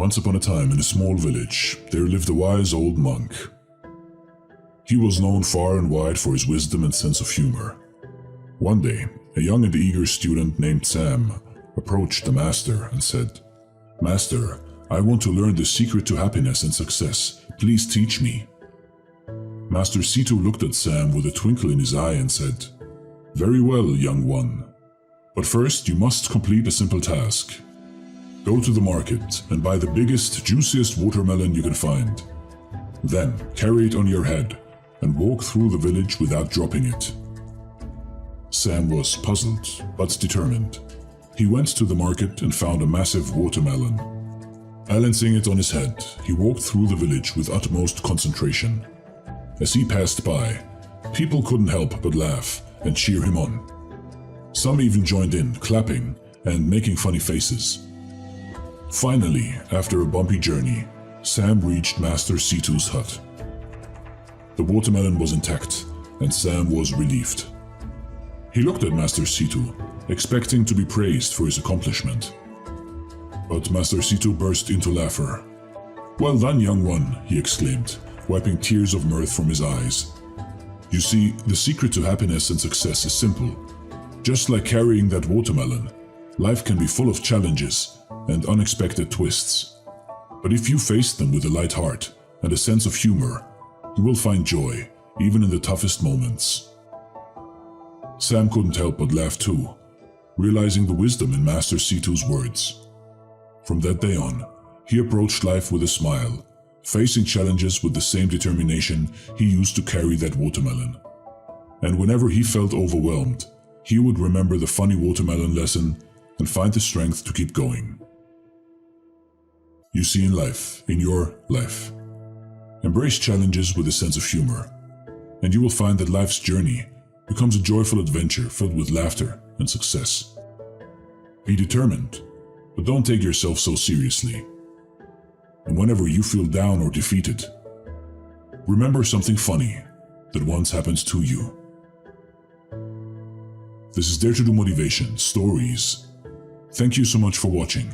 Once upon a time, in a small village, there lived a wise old monk. He was known far and wide for his wisdom and sense of humor. One day, a young and eager student named Sam approached the master and said, "Master, I want to learn the secret to happiness and success. Please teach me." Master Sito looked at Sam with a twinkle in his eye and said, "Very well, young one. But first you must complete a simple task. Go to the market and buy the biggest, juiciest watermelon you can find. Then carry it on your head and walk through the village without dropping it." Sam was puzzled, but determined. He went to the market and found a massive watermelon. Balancing it on his head, he walked through the village with utmost concentration. As he passed by, people couldn't help but laugh and cheer him on. Some even joined in, clapping and making funny faces. Finally, after a bumpy journey, Sam reached Master Situ's hut. The watermelon was intact, and Sam was relieved. He looked at Master Situ, expecting to be praised for his accomplishment. But Master Situ burst into laughter. "Well done, young one," he exclaimed, wiping tears of mirth from his eyes. "You see, the secret to happiness and success is simple. Just like carrying that watermelon, life can be full of challenges and unexpected twists. But if you face them with a light heart and a sense of humor, you will find joy, even in the toughest moments." Sam couldn't help but laugh too, realizing the wisdom in Master Situ's words. From that day on, he approached life with a smile, facing challenges with the same determination he used to carry that watermelon. And whenever he felt overwhelmed, he would remember the funny watermelon lesson and find the strength to keep going. You see, in life, in your life, embrace challenges with a sense of humor, and you will find that life's journey becomes a joyful adventure filled with laughter and success. Be determined, but don't take yourself so seriously. And whenever you feel down or defeated, remember something funny that once happened to you. This is Dare to Do Motivation Stories. Thank you so much for watching.